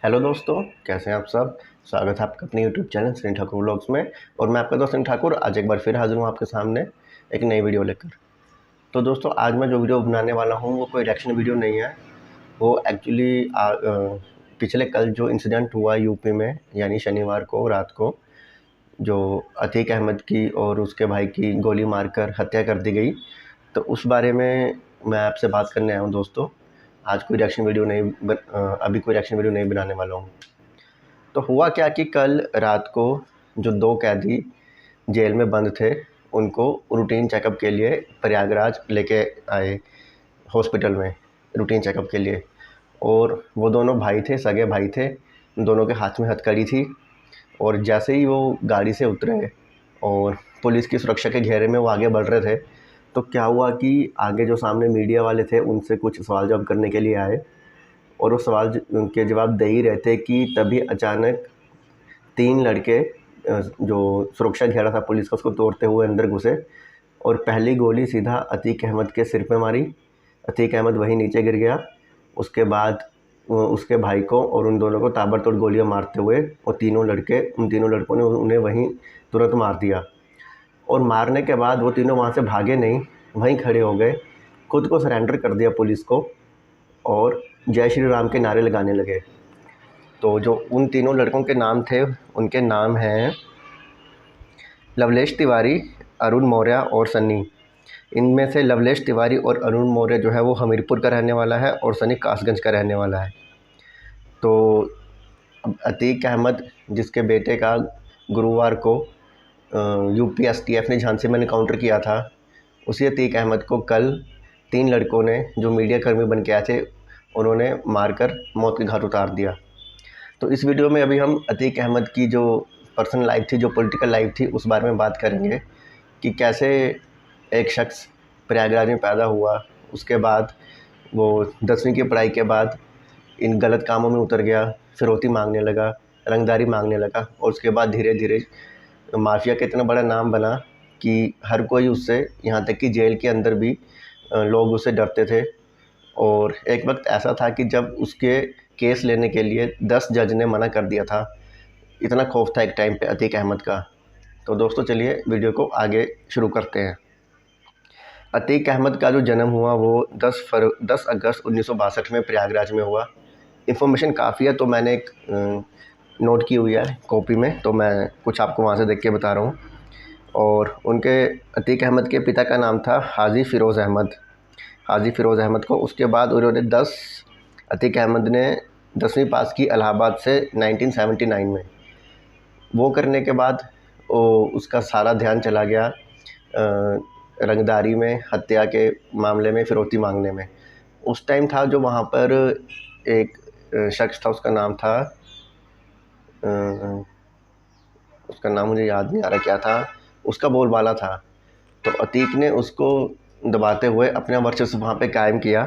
Hello दोस्तों, कैसे हैं आप सब। स्वागत है आपका अपने YouTube channel Sunny Thakur vlogs में। और मैं आपका दोस्त सनी ठाकुर आज एक बार फिर हाजिर हूँ आपके सामने एक नई वीडियो लेकर। तो दोस्तों, आज मैं जो वीडियो बनाने वाला हूँ वो कोई रिएक्शन वीडियो नहीं है। वो एक्चुअली पिछले कल जो इंसिडेंट हुआ यूपी में, यानी शनिवार को रात को जो अतीक अहमद की और उसके भाई की गोली मारकर हत्या कर दी गई, तो उस बारे में मैं आपसे बात करने आया हूँ दोस्तों। आज कोई रिएक्शन वीडियो नहीं अभी कोई रिएक्शन वीडियो नहीं बनाने वाला हूँ। तो हुआ क्या कि कल रात को जो 2 कैदी जेल में बंद थे, उनको रूटीन चेकअप के लिए प्रयागराज लेके आए हॉस्पिटल में, रूटीन चेकअप के लिए। और वो दोनों भाई थे, सगे भाई थे, दोनों के हाथ में हथकड़ी थी। और जैसे ही वो गाड़ी से उतरे और पुलिस की सुरक्षा के घेरे में वो आगे बढ़ रहे थे, तो क्या हुआ कि आगे जो सामने मीडिया वाले थे उनसे कुछ सवाल जवाब करने के लिए आए। और वो सवाल के जवाब दे ही रहे थे कि तभी अचानक 3 लड़के जो सुरक्षा घेरा था पुलिस का उसको तोड़ते हुए अंदर घुसे और पहली गोली सीधा अतीक अहमद के सिर पे मारी। अतीक अहमद वहीं नीचे गिर गया। उसके बाद उसके भाई को और उन दोनों को ताबड़तोड़ गोलियां मारते हुए उन तीनों लड़कों ने उन्हें वहीं तुरंत मार दिया। और मारने के बाद वो तीनों वहाँ से भागे नहीं, वहीं खड़े हो गए, खुद को सरेंडर कर दिया पुलिस को और जय श्री राम के नारे लगाने लगे। तो जो उन तीनों लड़कों के नाम थे, उनके नाम हैं लवलेश तिवारी, अरुण मौर्य और सन्नी। इनमें से लवलेश तिवारी और अरुण मौर्य जो है वो हमीरपुर का रहने वाला है और सन्नी कासगंज का रहने वाला है। तो अब अतीक अहमद जिसके बेटे का गुरुवार को यूपी एसटीएफ ने झांसी में एनकाउंटर किया था, उसी अतीक अहमद को कल 3 लड़कों ने जो मीडिया कर्मी बन के आए थे उन्होंने मारकर मौत के घाट उतार दिया। तो इस वीडियो में अभी हम अतीक अहमद की जो पर्सनल लाइफ थी, जो पॉलिटिकल लाइफ थी, उस बारे में बात करेंगे कि कैसे एक शख्स प्रयागराज में पैदा हुआ, उसके बाद वो 10वीं की पढ़ाई के बाद इन गलत कामों में उतर गया, फिरौती मांगने लगा, रंगदारी मांगने लगा और उसके बाद धीरे धीरे माफिया का इतना बड़ा नाम बना कि हर कोई उससे, यहाँ तक कि जेल के अंदर भी लोग उससे डरते थे। और एक वक्त ऐसा था कि जब उसके केस लेने के लिए 10 जज ने मना कर दिया था। इतना खौफ था एक टाइम पे अतीक अहमद का। तो दोस्तों चलिए वीडियो को आगे शुरू करते हैं। अतीक अहमद का जो जन्म हुआ वो 10 अगस्त 1962 में प्रयागराज में हुआ। इन्फॉर्मेशन काफ़ी है तो मैंने एक नोट की हुई है कॉपी में, तो मैं कुछ आपको वहाँ से देख के बता रहा हूँ। और उनके अतीक अहमद के पिता का नाम था हाजी फ़िरोज़ अहमद। हाजी फ़िरोज़ अहमद को उसके बाद उन्होंने अतीक अहमद ने 10वीं पास की इलाहाबाद से 1979 में। वो करने के बाद उसका सारा ध्यान चला गया रंगदारी में, हत्या के मामले में, फिरौती मांगने में। उस टाइम था जो वहाँ पर एक शख्स था, उसका नाम मुझे याद नहीं आ रहा क्या था, उसका बोलबाला था। तो अतीक ने उसको दबाते हुए अपना वर्चस्व वहाँ पे कायम किया।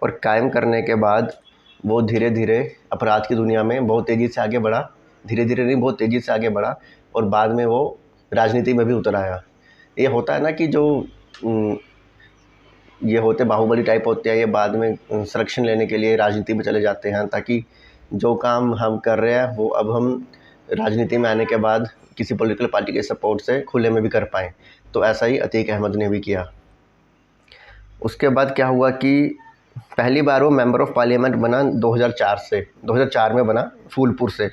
और कायम करने के बाद वो धीरे धीरे अपराध की दुनिया में बहुत तेज़ी से आगे बढ़ा। धीरे धीरे नहीं, बहुत तेज़ी से आगे बढ़ा और बाद में वो राजनीति में भी उतर आया। ये होता है ना कि जो ये होते बाहुबली टाइप होते हैं, ये बाद में संरक्षण लेने के लिए राजनीति में चले जाते हैं ताकि जो काम हम कर रहे हैं वो अब हम राजनीति में आने के बाद किसी पॉलिटिकल पार्टी के सपोर्ट से खुले में भी कर पाएँ। तो ऐसा ही अतीक अहमद ने भी किया। उसके बाद क्या हुआ कि पहली बार वो मेंबर ऑफ़ पार्लियामेंट बना 2004 में बना, फूलपुर से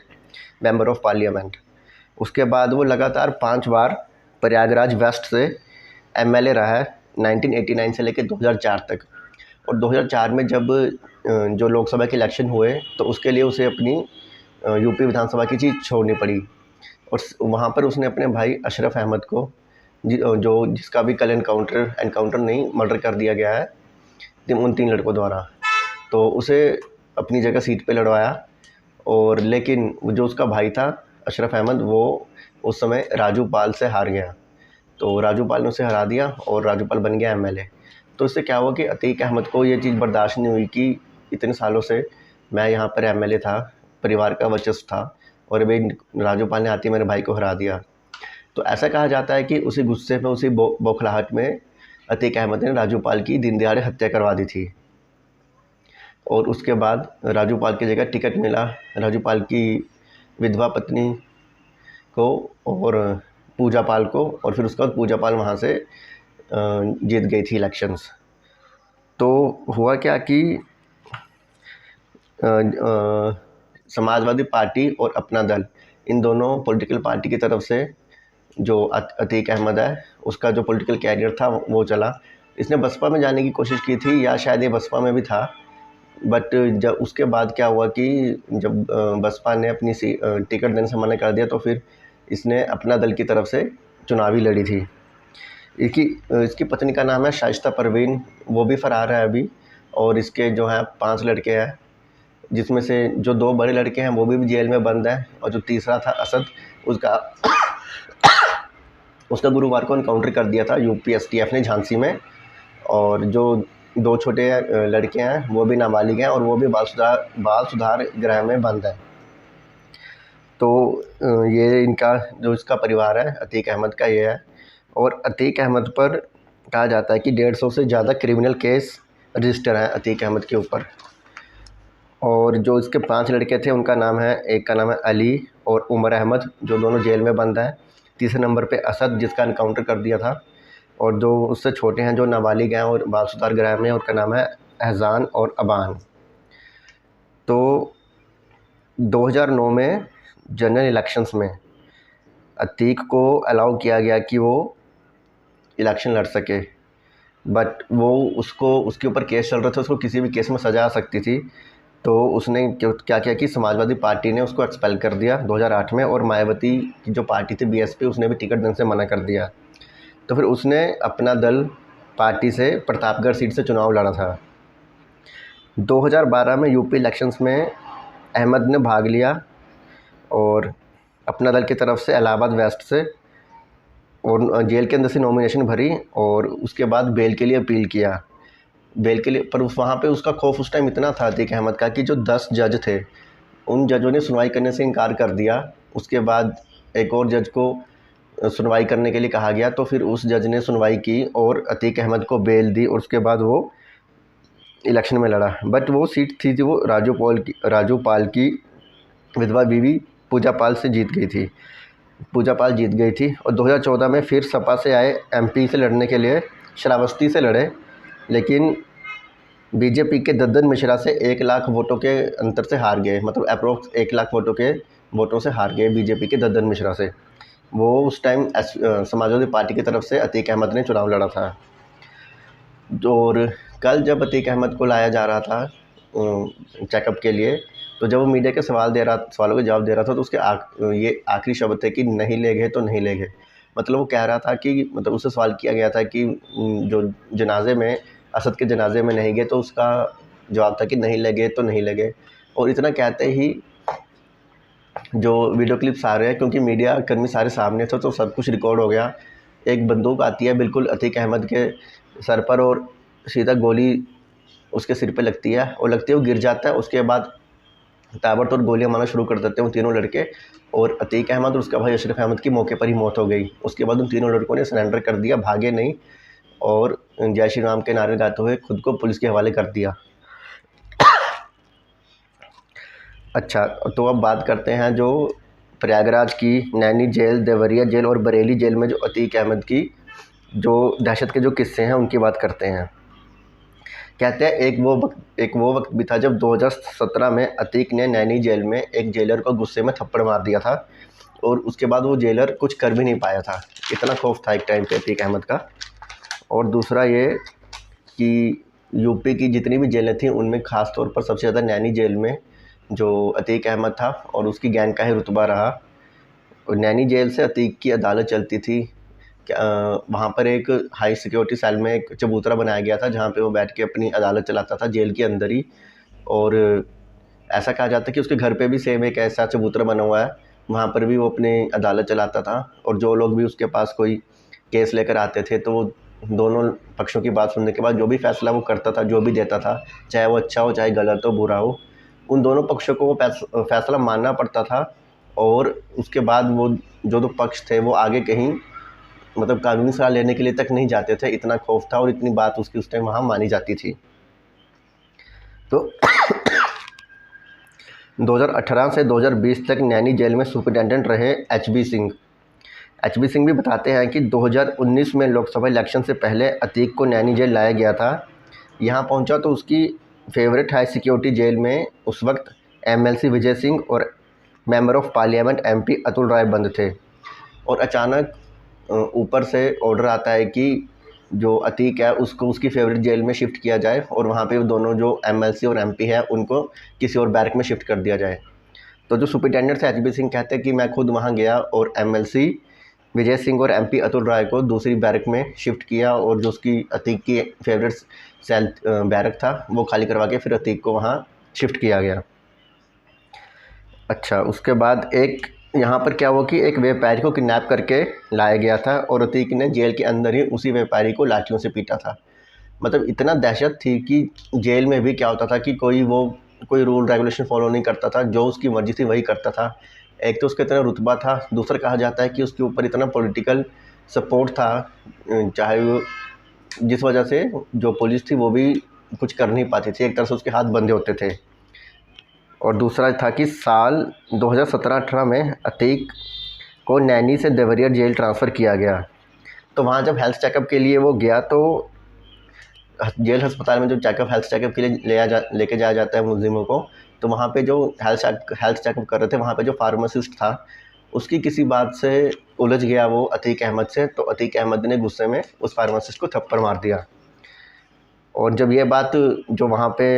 मेंबर ऑफ़ पार्लियामेंट। उसके बाद वो लगातार 5 बार प्रयागराज वेस्ट से एमएलए रहा है 1989 से लेकर 2004 तक। और 2004 में जब जो लोकसभा के इलेक्शन हुए तो उसके लिए उसे अपनी यूपी विधानसभा की सीट छोड़नी पड़ी। और वहाँ पर उसने अपने भाई अशरफ अहमद को जिसका भी कल एनकाउंटर नहीं, मर्डर कर दिया गया है उन 3 लड़कों द्वारा, तो उसे अपनी जगह सीट पे लड़वाया। और लेकिन जो उसका भाई था अशरफ अहमद, वो उस समय राजू पाल से हार गया। तो राजू पाल ने उसे हरा दिया और राजू पाल बन गया एमएलए। तो इससे क्या हुआ कि अतीक अहमद को ये चीज़ बर्दाश्त नहीं हुई कि इतने सालों से मैं यहाँ पर एमएलए था, परिवार का वर्चस्व था, और अभी राजू पाल ने आते ही मेरे भाई को हरा दिया। तो ऐसा कहा जाता है कि उसी गुस्से में, उसी बौखलाहट में अतीक अहमद ने राजू पाल की दिन दहाड़े हत्या करवा दी थी। और उसके बाद राजू पाल की जगह टिकट मिला राजू पाल की विधवा पत्नी को और पूजा पाल को, और फिर उसके बाद पूजा पाल वहाँ से जीत गई थी इलेक्शंस। तो हुआ क्या कि समाजवादी पार्टी और अपना दल, इन दोनों पॉलिटिकल पार्टी की तरफ से जो अतीक अहमद है उसका जो पॉलिटिकल कैरियर था वो चला। इसने बसपा में जाने की कोशिश की थी, या शायद ये बसपा में भी था, बट जब उसके बाद क्या हुआ कि जब बसपा ने अपनी टिकट देने से मना कर दिया तो फिर इसने अपना दल की तरफ से चुनावी लड़ी थी। इसकी पत्नी का नाम है शाइस्ता परवीन, वो भी फ़रार है अभी, और इसके जो है 5 लड़के हैं, जिसमें से जो 2 बड़े लड़के हैं वो भी जेल में बंद हैं, और जो तीसरा था असद, उसका गुरुवार को इनकाउंटर कर दिया था यूपीएसटीएफ ने झांसी में। और जो 2 छोटे लड़के हैं वो भी नाबालिग हैं, और वो भी बाल सुधार गृह में बंद है। तो ये इनका जो इसका परिवार है अतीक अहमद का ये है। और अतीक अहमद पर कहा जाता है कि 150 से ज़्यादा क्रिमिनल केस रजिस्टर हैं अतीक अहमद के ऊपर। और जो इसके 5 लड़के थे उनका नाम है, एक का नाम है अली और उमर अहमद, जो दोनों जेल में बंद हैं। तीसरे नंबर पे असद, जिसका इनकाउंटर कर दिया था, और जो उससे छोटे हैं जो नाबालिग हैं और बाल सुधार गृह में, उनका नाम है एहजान और अबान। तो 2009 में जनरल इलेक्शंस में अतीक को अलाउ किया गया कि वो इलेक्शन लड़ सके, बट वो उसके ऊपर केस चल रहे थे, उसको किसी भी केस में सजा आ सकती थी। तो उसने क्या किया कि समाजवादी पार्टी ने उसको एक्सपेल कर दिया 2008 में, और मायावती की जो पार्टी थी बीएसपी, उसने भी टिकट देने से मना कर दिया। तो फिर उसने अपना दल पार्टी से प्रतापगढ़ सीट से चुनाव लड़ा था। 2012 में यूपी इलेक्शंस में अहमद ने भाग लिया और अपना दल की तरफ से इलाहाबाद वेस्ट से, और जेल के अंदर से नॉमिनेशन भरी, और उसके बाद बेल के लिए अपील किया। बेल के लिए पर वहाँ पे उसका खौफ उस टाइम इतना था अतीक अहमद का कि जो 10 जज थे उन जजों ने सुनवाई करने से इनकार कर दिया। उसके बाद एक और जज को सुनवाई करने के लिए कहा गया, तो फिर उस जज ने सुनवाई की और अतीक अहमद को बेल दी, और उसके बाद वो इलेक्शन में लड़ा। बट वो सीट थी वो राजू पाल की विधवा बीवी पूजा पाल से जीत गई थी। पूजा पाल जीत गई थी, और 2014 में फिर सपा से आए एमपी से लड़ने के लिए, श्रावस्ती से लड़े, लेकिन बीजेपी के दद्दन मिश्रा से 1 लाख वोटों के अंतर से हार गए। मतलब अप्रोक्स 1 लाख वोटों से हार गए बीजेपी के दद्दन मिश्रा से। वो उस टाइम समाजवादी पार्टी की तरफ से अतीक अहमद ने चुनाव लड़ा था। और कल जब अतीक अहमद को लाया जा रहा था चेकअप के लिए, तो जब वो मीडिया के सवालों के जवाब दे रहा था, तो उसके ये आखिरी शब्द थे कि नहीं ले गए तो नहीं ले गए। मतलब वो कह रहा था कि, मतलब उससे सवाल किया गया था कि जो जनाजे में असद के जनाजे में नहीं गए, तो उसका जवाब था कि नहीं ले गए तो नहीं ले गए। और इतना कहते ही जो वीडियो क्लिप्स आ रहे हैं, क्योंकि मीडिया कर्मी सारे सामने थे तो सब कुछ रिकॉर्ड हो गया, एक बंदूक आती है बिल्कुल अतीक अहमद के सर पर, और सीधा गोली उसके सिर पे लगती है, और लगते ही वो गिर जाता है। उसके बाद ताबड़तोड़ गोलियां मारना शुरू कर देते हैं वो तीनों लड़के, और अतीक अहमद और उसका भाई अशरफ अहमद की मौके पर ही मौत हो गई। उसके बाद उन तीनों लड़कों ने सरेंडर कर दिया, भागे नहीं, और जय श्री राम के नारे गाते हुए खुद को पुलिस के हवाले कर दिया। अच्छा, तो अब बात करते हैं जो प्रयागराज की नैनी जेल, देवरिया जेल और बरेली जेल में जो अतीक अहमद की जो दहशत के जो किस्से हैं उनकी बात करते हैं। कहते हैं एक वो वक्त भी था जब 2017 में अतीक ने नैनी जेल में एक जेलर को गुस्से में थप्पड़ मार दिया था, और उसके बाद वो जेलर कुछ कर भी नहीं पाया था। इतना खौफ था एक टाइम पे अतीक अहमद का। और दूसरा ये कि यूपी की जितनी भी जेलें थीं उनमें ख़ास तौर पर सबसे ज़्यादा नैनी जेल में जो अतीक अहमद था और उसकी गैंग का ही रुतबा रहा। और नैनी जेल से अतीक की अदालत चलती थी। वहाँ पर एक हाई सिक्योरिटी सेल में एक चबूतरा बनाया गया था जहाँ पे वो बैठ के अपनी अदालत चलाता था जेल के अंदर ही। और ऐसा कहा जाता है कि उसके घर पे भी सेम एक ऐसा चबूतरा बना हुआ है, वहाँ पर भी वो अपनी अदालत चलाता था। और जो लोग भी उसके पास कोई केस लेकर आते थे तो वो दोनों पक्षों की बात सुनने के बाद जो भी फैसला वो करता था, जो भी देता था, चाहे वो अच्छा हो चाहे गलत हो बुरा हो, उन दोनों पक्षों को वो फैसला मानना पड़ता था। और उसके बाद वो जो 2 पक्ष थे वो आगे कहीं मतलब कानूनी सलाह लेने के लिए तक नहीं जाते थे, इतना खौफ था और इतनी बात उसकी उस टाइम वहाँ मानी जाती थी। तो 2018 से 2020 तक नैनी जेल में सुपरिटेंडेंट रहे एचबी सिंह। एचबी सिंह भी बताते हैं कि 2019 में लोकसभा इलेक्शन से पहले अतीक को नैनी जेल लाया गया था। यहाँ पहुँचा तो उसकी फेवरेट हाई सिक्योरिटी जेल में उस वक्त एमएलसी विजय सिंह और member of parliament MP Atul Rai बंद थे। और अचानक ऊपर से ऑर्डर आता है कि जो अतीक है उसको उसकी फेवरेट जेल में शिफ्ट किया जाए और वहाँ पे दोनों जो एमएलसी और एमपी है उनको किसी और बैरक में शिफ्ट कर दिया जाए। तो जो सुपरिटेंडेंट थे एचबी सिंह कहते हैं कि मैं खुद वहाँ गया और एमएलसी विजय सिंह और एमपी अतुल राय को दूसरी बैरक में शिफ्ट किया और जो उसकी अतीक की फेवरेट सेल बैरक था वो खाली करवा के फिर अतीक को वहाँ शिफ्ट किया गया। अच्छा, उसके बाद एक यहाँ पर क्या हुआ कि एक व्यापारी को किडनैप करके लाया गया था और अतीक ने जेल के अंदर ही उसी व्यापारी को लाठियों से पीटा था। मतलब इतना दहशत थी कि जेल में भी क्या होता था कि कोई रूल रेगुलेशन फॉलो नहीं करता था, जो उसकी मर्ज़ी थी वही करता था। एक तो उसका इतना रुतबा था, दूसरा कहा जाता है कि उसके ऊपर इतना पॉलिटिकल सपोर्ट था, चाहे वो जिस वजह से जो पुलिस थी वो भी कुछ कर नहीं पाती थी, एक तरह से उसके हाथ बंधे होते थे। और दूसरा था कि साल 2017-18 में अतीक को नैनी से देवरिया जेल ट्रांसफ़र किया गया। तो वहाँ जब हेल्थ चेकअप के लिए वो गया तो जेल अस्पताल में जो हेल्थ चेकअप के लिए लेके जाया जाता है मुलजिमों को, तो वहाँ पे जो हेल्थ चेकअप कर रहे थे वहाँ पे जो फार्मासिस्ट था उसकी किसी बात से उलझ गया वो अतीक अहमद से, तो अतीक अहमद ने गुस्से में उस फार्मासिस्ट को थप्पड़ मार दिया। और जब ये बात जो वहाँ पे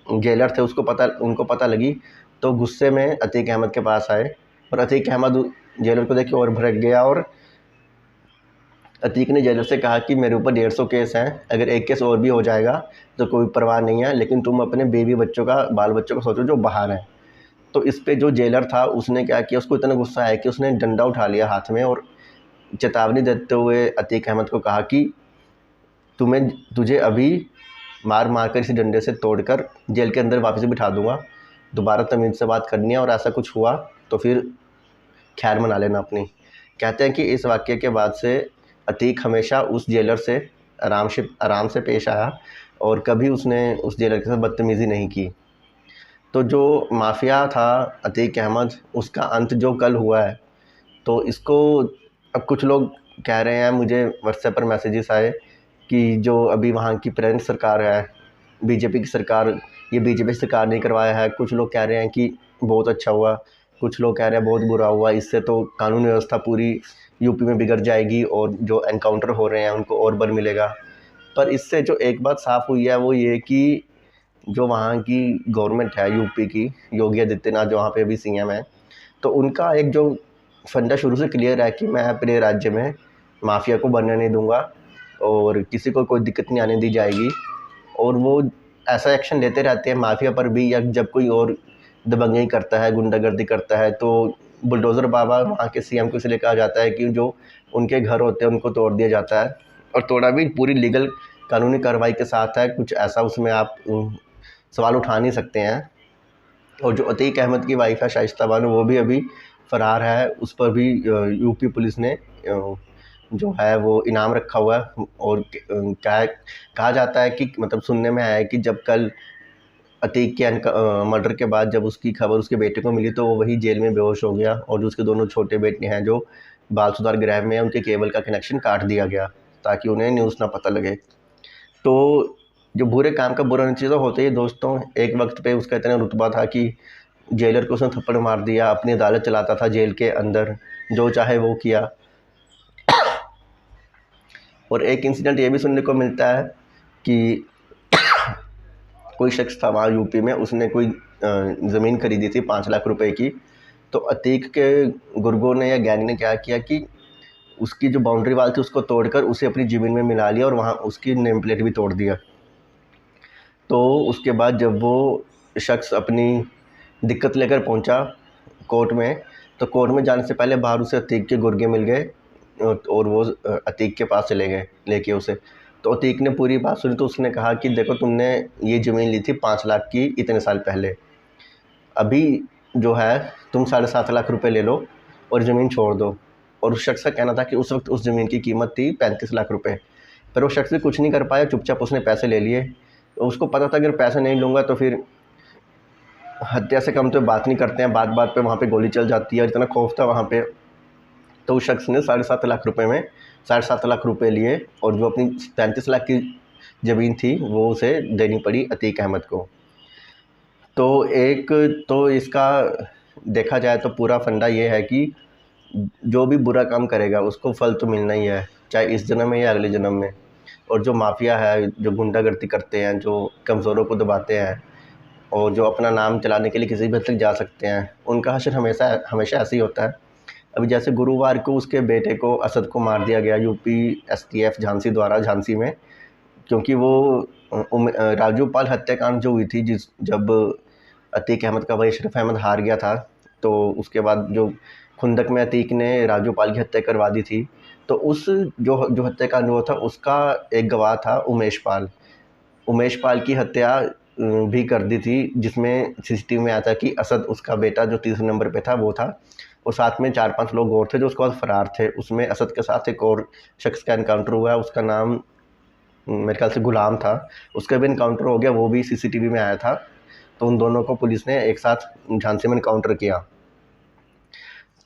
जेलर थे उनको पता लगी तो गुस्से में अतीक अहमद के पास आए और अतीक अहमद जेलर को देख के और भड़क गया और अतीक ने जेलर से कहा कि मेरे ऊपर 150 केस हैं, अगर एक केस और भी हो जाएगा तो कोई परवाह नहीं है, लेकिन तुम अपने बाल बच्चों का सोचो जो बाहर हैं। तो इस पे जो जेलर था उसने क्या किया, उसको इतना गुस्सा आया कि उसने डंडा उठा लिया हाथ में और चेतावनी देते हुए अतीक अहमद को कहा कि तुझे अभी मार कर इसी डंडे से तोड़कर जेल के अंदर वापस बिठा दूंगा, दोबारा तमीज़ से बात करनी है और ऐसा कुछ हुआ तो फिर खैर मना लेना अपनी। कहते हैं कि इस वाक़ये के बाद से अतीक हमेशा उस जेलर से आराम से पेश आया और कभी उसने उस जेलर के साथ बदतमीज़ी नहीं की। तो जो माफिया था अतीक अहमद, उसका अंत जो कल हुआ है, तो इसको अब कुछ लोग कह रहे हैं, मुझे व्हाट्सएप पर मैसेजेस आए कि जो अभी वहाँ की प्रेजेंट सरकार है बीजेपी की सरकार, ये बीजेपी सरकार ने करवाया है। कुछ लोग कह रहे हैं कि बहुत अच्छा हुआ, कुछ लोग कह रहे हैं बहुत बुरा हुआ, इससे तो कानून व्यवस्था पूरी यूपी में बिगड़ जाएगी और जो एनकाउंटर हो रहे हैं उनको और बल मिलेगा। पर इससे जो एक बात साफ़ हुई है वो ये कि जो वहाँ की गवर्नमेंट है यूपी की, योगी आदित्यनाथ जो वहाँ पे अभी सीएम है, तो उनका एक जो फंडा शुरू से क्लियर है कि मैं अपने राज्य में माफिया को बनने नहीं दूंगा और किसी को कोई दिक्कत नहीं आने दी जाएगी। और वो ऐसा एक्शन लेते रहते हैं माफिया पर भी, या जब कोई और दबंगई करता है, गुंडागर्दी करता है, तो बुलडोज़र बाबा वहाँ के सीएम को इसलिए कहा जाता है कि जो उनके घर होते हैं उनको तोड़ दिया जाता है, और तोड़ा भी पूरी लीगल कानूनी कार्रवाई के साथ है, कुछ ऐसा उसमें आप सवाल उठा नहीं सकते हैं। और जो अतीक अहमद की वाइफ है शाइस्ता बानो, वो भी अभी फ़रार है, उस पर भी यूपी पुलिस ने जो है वो इनाम रखा हुआ है। और कहा जाता है कि मतलब सुनने में आया है कि जब कल अतीक के मर्डर के बाद जब उसकी खबर उसके बेटे को मिली तो वो वही जेल में बेहोश हो गया, और जो उसके दोनों छोटे बेटे हैं जो बाल सुधार गृह में हैं उनके केबल का कनेक्शन काट दिया गया ताकि उन्हें न्यूज़ ना पता लगे। तो जो बुरे काम का बुरा नतीजा होते ही दोस्तों, एक वक्त पे उसका इतना रुतबा था कि जेलर को उसने थप्पड़ मार दिया, अपनी अदालत चलाता था जेल के अंदर, जो चाहे वो किया। और एक इंसिडेंट ये भी सुनने को मिलता है कि कोई शख्स था वहाँ यूपी में, उसने कोई ज़मीन खरीदी थी 5 लाख रुपए की, तो अतीक के गुर्गों ने या ज्ञानी ने क्या किया कि उसकी जो बाउंड्री वाल थी उसको तोड़कर उसे अपनी ज़मीन में मिला लिया और वहाँ उसकी नेम प्लेट भी तोड़ दिया। तो उसके बाद जब वो शख्स अपनी दिक्कत लेकर पहुंचा कोर्ट में, तो कोर्ट में जाने से पहले बाहर उसे अतीक के गुर्गे मिल गए और वो अतीक के पास चले गए लेके उसे। तो अतीक ने पूरी बात सुनी तो उसने कहा कि देखो, तुमने ये ज़मीन ली थी 5 लाख की इतने साल पहले, अभी जो है तुम 7.5 लाख रुपए ले लो और ज़मीन छोड़ दो। और उस शख्स का कहना था कि उस वक्त उस ज़मीन की कीमत थी 35 लाख रुपए, पर वो शख्स भी कुछ नहीं कर पाया, चुपचाप उसने पैसे ले लिए। तो उसको पता था अगर पैसे नहीं लूँगा तो फिर हत्या से कम तो बात नहीं करते हैं, बात बात पे वहाँ पे गोली चल जाती है और इतना खौफ था वहाँ पे। तो उस शख्स ने 7.5 लाख रुपए में 7.5 लाख रुपए लिए और जो अपनी 35 लाख की ज़मीन थी वो उसे देनी पड़ी अतीक अहमद को। तो एक तो इसका देखा जाए तो पूरा फंडा ये है कि जो भी बुरा काम करेगा उसको फल तो मिलना ही है, चाहे इस जन्म में या अगले जन्म में। और जो माफिया है, जो गुंडागर्दी करते हैं, जो कमज़ोरों को दबाते हैं और जो अपना नाम चलाने के लिए किसी भी हद तक जा सकते हैं, उनका हश्र हमेशा हमेशा ऐसे ही होता है। अभी जैसे गुरुवार को उसके बेटे को, असद को, मार दिया गया यूपी एसटीएफ झांसी द्वारा, झांसी में, क्योंकि वो राजू पाल हत्याकांड जो हुई थी, जब अतीक अहमद का भाई अशरफ अहमद हार गया था, तो उसके बाद जो खुंदक में अतीक ने राजू पाल की हत्या करवा दी थी, तो उस जो जो हत्याकांड हुआ था उसका एक गवाह था उमेश पाल की हत्या भी कर दी थी, जिसमें सीसीटीवी में आया था कि असद उसका बेटा जो तीसरे नंबर पे था वो था, और साथ में 4-5 लोग और थे जो उसके बाद फ़रार थे। उसमें असद के साथ एक और शख्स का इनकाउंटर हुआ है, उसका नाम मेरे ख्याल से गुलाम था, उसका भी इनकाउंटर हो गया, वो भी सीसीटीवी में आया था। तो उन दोनों को पुलिस ने एक साथ झांसी में इनकाउंटर किया।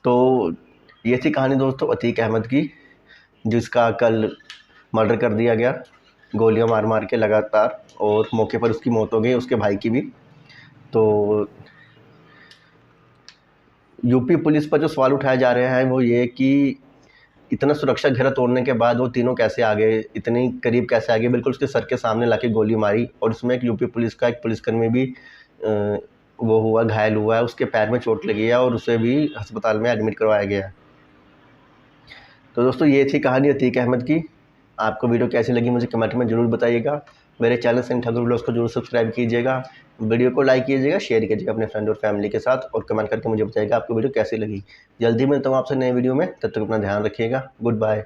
तो ये थी कहानी दोस्तों अतीक अहमद की, जिसका कल मर्डर कर दिया गया गोलियां मार मार के लगातार, और मौके पर उसकी मौत हो गई, उसके भाई की भी। तो यूपी पुलिस पर जो सवाल उठाए जा रहे हैं वो ये कि इतना सुरक्षा घेरा तोड़ने के बाद वो तीनों कैसे आ गए, इतनी करीब कैसे आ गए, बिल्कुल उसके सर के सामने लाके गोली मारी। और उसमें एक यूपी पुलिस का एक पुलिसकर्मी भी वो हुआ, घायल हुआ है, उसके पैर में चोट लगी है और उसे भी अस्पताल में एडमिट करवाया गया है। तो दोस्तों ये थी कहानी अतीक अहमद की। आपको वीडियो कैसी लगी मुझे कमेंट में ज़रूर बताइएगा। मेरे चैनल सेंट ठाकुर व्लॉग्स को जरूर सब्सक्राइब कीजिएगा, वीडियो को लाइक कीजिएगा, शेयर कीजिएगा अपने फ्रेंड और फैमिली के साथ, और कमेंट करके मुझे बताइएगा आपको वीडियो कैसी लगी। जल्दी मिलता हूँ आपसे नए वीडियो में, तब तक अपना ध्यान रखिएगा। Good bye.